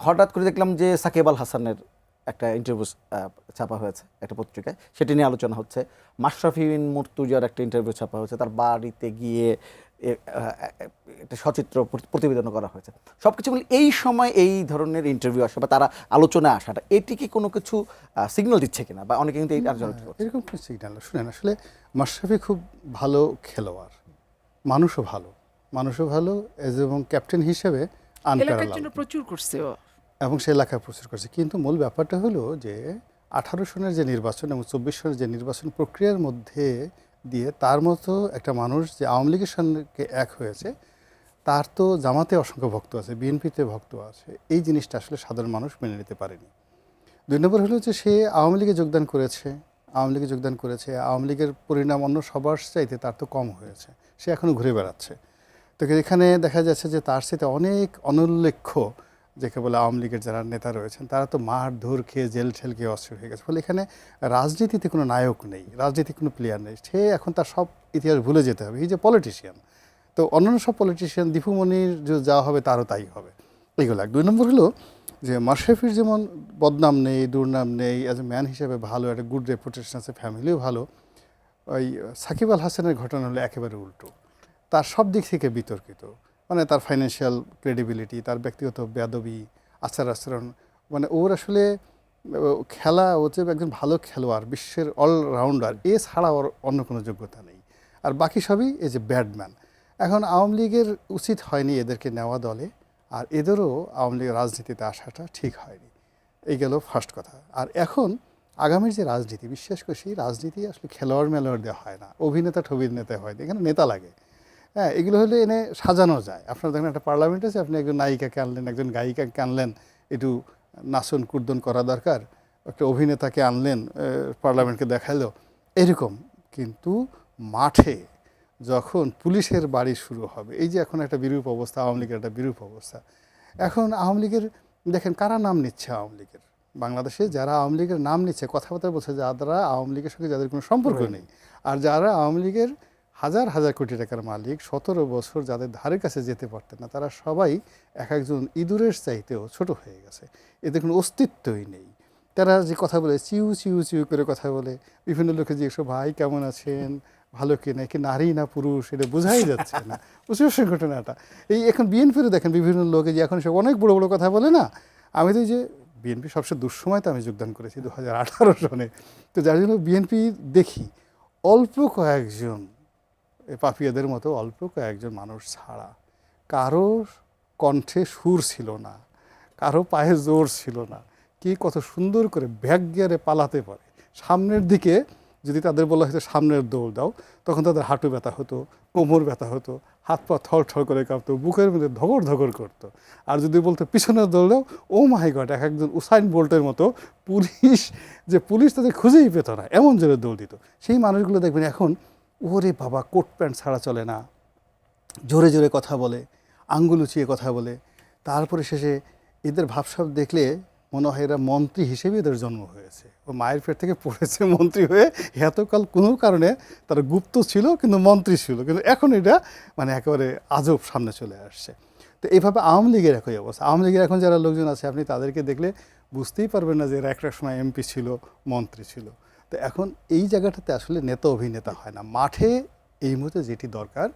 হঠাৎ করে দেখলাম যে সাকিব আল হাসানের একটা ইন্টারভিউ ছাপা হয়েছে একটা পত্রিকায়, সেটি নিয়ে আলোচনা হচ্ছে। মাশরাফি বিন মুর্তজার একটা ইন্টারভিউ ছাপা হয়েছে, তার বাড়িতে গিয়ে একটা সচিত্র প্রতিবেদন করা হয়েছে। সব কিছু মিলে এই সময় এই ধরনের ইন্টারভিউ আসা বা তারা আলোচনায় আসাটা, এটি কি কোনো কিছু সিগন্যাল দিচ্ছে কিনা, বা অনেকে কিন্তু এই আলোচনা করছে। এরকম কোনো সিগন্যাল শুনেন, আসলে মাশরাফি খুব ভালো খেলোয়াড়, মানুষও ভালো, এবং ক্যাপ্টেন হিসেবে এলাকার জন্য প্রচুর করছে ও। এবং সে এলাকায় প্রচার করছে। কিন্তু মূল ব্যাপারটা হলো যে 18 সনের যে নির্বাচন এবং 24 সনের যে নির্বাচন প্রক্রিয়ার মধ্যে দিয়ে তার মতো একটা মানুষ যে আওয়ামী লীগের সঙ্গে এক হয়েছে, তার তো জামাতে অসংখ্য ভক্ত আছে, বিএনপিতে ভক্ত আছে। এই জিনিসটা আসলে সাধারণ মানুষ মেনে নিতে পারেনি। 2 নম্বর হলো যে সে আওয়ামী লীগে যোগদান করেছে, আওয়ামী লীগের পরিণাম অন্য সবার চাইতে তার তো কম হয়েছে, সে এখনও ঘুরে বেড়াচ্ছে। তো এখানে দেখা যাচ্ছে যে তার সাথে অনেক অনুল্লেখ্য যাকে বলে আওয়ামী লীগের যারা নেতা রয়েছেন, তারা তো মার ধর খেয়ে জেল ঠেল খেয়ে অস্থির হয়ে গেছে। ফলে এখানে রাজনীতিতে কোনো নায়ক নেই, রাজনীতি কোনো প্লেয়ার নেই। সে এখন তার সব ইতিহাস ভুলে যেতে হবে। এই যে পলিটিশিয়ান, তো অন্যান্য সব পলিটিশিয়ান দীপুমণির যে যা হবে তারও তাই হবে, এইগুলো। 2 নম্বর হলো যে মাশরাফির যেমন বদনাম নেই, দুর্নাম নেই, অ্যাজ এ ম্যান হিসেবে ভালো, একটা গুড রেপুটেশন আছে, ফ্যামিলিও ভালো। ওই সাকিব আল হাসানের ঘটনা হলো একেবারে উল্টো। তার সব দিক থেকে বিতর্কিত, মানে তার ফাইন্যান্সিয়াল ক্রেডিবিলিটি, তার ব্যক্তিগত বেয়াদবি, আচরণ, মানে ওর আসলে খেলা, ও যে একজন ভালো খেলোয়াড়, বিশ্বের অলরাউন্ডার, এ ছাড়া ওর অন্য কোনো যোগ্যতা নেই। আর বাকি সবই এই যে ব্যাডম্যান। এখন আওয়ামী লীগের উচিত হয়নি এদেরকে নেওয়া দলে, আর এদেরও আওয়ামী লীগের রাজনীতিতে আসাটা ঠিক হয়নি। এই গেল ফার্স্ট কথা। আর এখন আগামীর যে রাজনীতি, বিশ্বাস করি সেই রাজনীতি আসলে খেলোয়াড় মেলোয়াড় দেওয়া হয় না, অভিনেতা ঠবিনেতা হয় না, এখানে নেতা লাগে। হ্যাঁ, এগুলো হলে এনে সাজানো যায়। আপনার দেখেন একটা পার্লামেন্ট আছে, আপনি একজন নায়িকাকে আনলেন, একজন গায়িকাকে আনলেন, একটু নাচন কুর্দন করা দরকার, একটা অভিনেতাকে আনলেন, পার্লামেন্টকে দেখালো, এরকম। কিন্তু মাঠে যখন পুলিশের বাড়ি শুরু হবে, এই যে এখন একটা বিরূপ অবস্থা, আওয়ামী লীগের একটা বিরূপ অবস্থা। এখন আওয়ামী লীগের দেখেন কারা নাম নিচ্ছে, আওয়ামী লীগের বাংলাদেশে যারা আওয়ামী লীগের নাম নিচ্ছে, কথাবার্তা বলছে, যারা আওয়ামী লীগের সঙ্গে যাদের কোনো সম্পর্ক নেই, আর যারা আওয়ামী লীগের হাজার হাজার কোটি টাকার মালিক, 17 বছর যাদের ধারে কাছে যেতে পারতেন না, তারা সবাই এক একজন ইঁদুরের চাইতেও ছোট হয়ে গেছে। এদের কোনো অস্তিত্বই নেই। তারা যে কথা বলে, চিউ চিউ চিউ করে কথা বলে, বিভিন্ন লোকে জিজ্ঞেস, ভাই কেমন আছেন, ভালো কি না, কি নারী না পুরুষ, এটা বোঝাই যাচ্ছে না। বুঝতে পারছেন ঘটনাটা? এই এখন বিএনপিরও দেখেন বিভিন্ন লোকে যে এখন সে অনেক বড় বড় কথা বলে না। আমি তো এই যে বিএনপি সবচেয়ে দুঃসময় তো আমি যোগদান করেছি 2018 সনে, তো যার জন্য বিএনপি দেখি অল্প কয়েকজন পাপিয়াদের মতো অল্প কয়েকজন মানুষ ছাড়া কারো কণ্ঠে সুর ছিল না, কারো পায়ে জোর ছিল না। কি কত সুন্দর করে ব্যাক গিয়ারে পালাতে পারে। সামনের দিকে যদি তাদের বলা হয়তো সামনের দৌড় দাও, তখন তাদের হাঁটু ব্যথা হতো, কোমর ব্যথা হতো, হাত পা থর থর করে কাঁপতো, বুকের মধ্যে ধগর ধগর করতো। আর যদি বলতো পিছনের দৌড় দাও, ও মাই গড, এক একজন উসাইন বোল্টের মতো পুলিশ তাদের খুঁজেই পেত না, এমন জোরে দৌড় দিত। সেই মানুষগুলো দেখবেন এখন, ওরে বাবা, কোট প্যান্ট ছাড়া চলে না, জোরে জোরে কথা বলে, আঙ্গুল উঁচিয়ে কথা বলে। তারপরে শেষে এদের ভাবসাব দেখলে মনে হয় এরা মন্ত্রী হিসেবে এদের জন্ম হয়েছে। ও মায়ের পেট থেকে পড়েছে মন্ত্রী হয়ে, এতকাল কোনো কারণে তারা গুপ্ত ছিল কিন্তু মন্ত্রী ছিল, কিন্তু এখন এটা মানে একেবারে আজব সামনে চলে আসছে। তো এইভাবে আওয়ামী লীগের একই অবস্থা। আওয়ামী লীগের এখন যারা লোকজন আছে, আপনি তাদেরকে দেখলে বুঝতেই পারবেন না যে এরা একটা সময় এমপি ছিল, মন্ত্রী ছিল। তো এখন এই জায়গাটাতে আসলে নেতা অভিনেতা হয় না। মাঠে এই মুহূর্তে যেটি দরকার,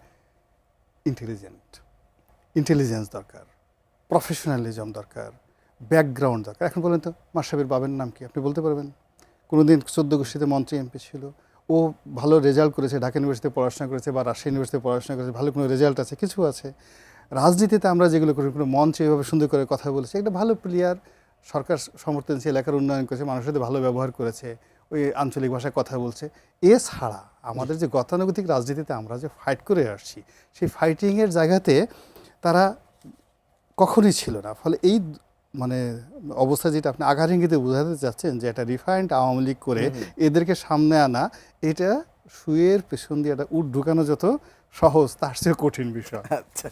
ইন্টেলিজেন্স দরকার, প্রফেশনালিজম দরকার, ব্যাকগ্রাউন্ড দরকার। এখন বলেন তো, মাশরাফির বাবার নাম কি? আপনি বলতে পারবেন? কোনোদিন 14 গোষ্ঠীতে মন্ত্রী এমপি ছিল, ও ভালো রেজাল্ট করেছে, ঢাকা ইউনিভার্সিটিতে পড়াশোনা করেছে বা রাজশাহী ইউনিভার্সিটিতে পড়াশোনা করেছে, ভালো কোনো রেজাল্ট আছে, কিছু আছে। রাজনীতিতে আমরা যেগুলো করি, কোনো মঞ্চে এভাবে সুন্দর করে কথা বলেছে, একটা ভালো প্লেয়ার, সরকার সমর্থনশীল, এলাকার উন্নয়ন করেছে, মানুষের সাথে ভালো ব্যবহার করেছে, ওই আঞ্চলিক ভাষায় কথা বলছে। এছাড়া আমাদের যে গতানুগতিক রাজনীতিতে আমরা যে ফাইট করে আসছি, সেই ফাইটিংয়ের জায়গাতে তারা কখনোই ছিল না। ফলে এই মানে অবস্থা যেটা আপনি আঘাত ইঙ্গিতে বোঝাতে চাচ্ছেন, যে একটা রিফাইন্ড আওয়ামী লীগ করে এদেরকে সামনে আনা, এটা শুয়ের পেছন দিয়ে একটা উট ঢুকানো যত সহজ, তার চেয়ে কঠিন বিষয়। আচ্ছা।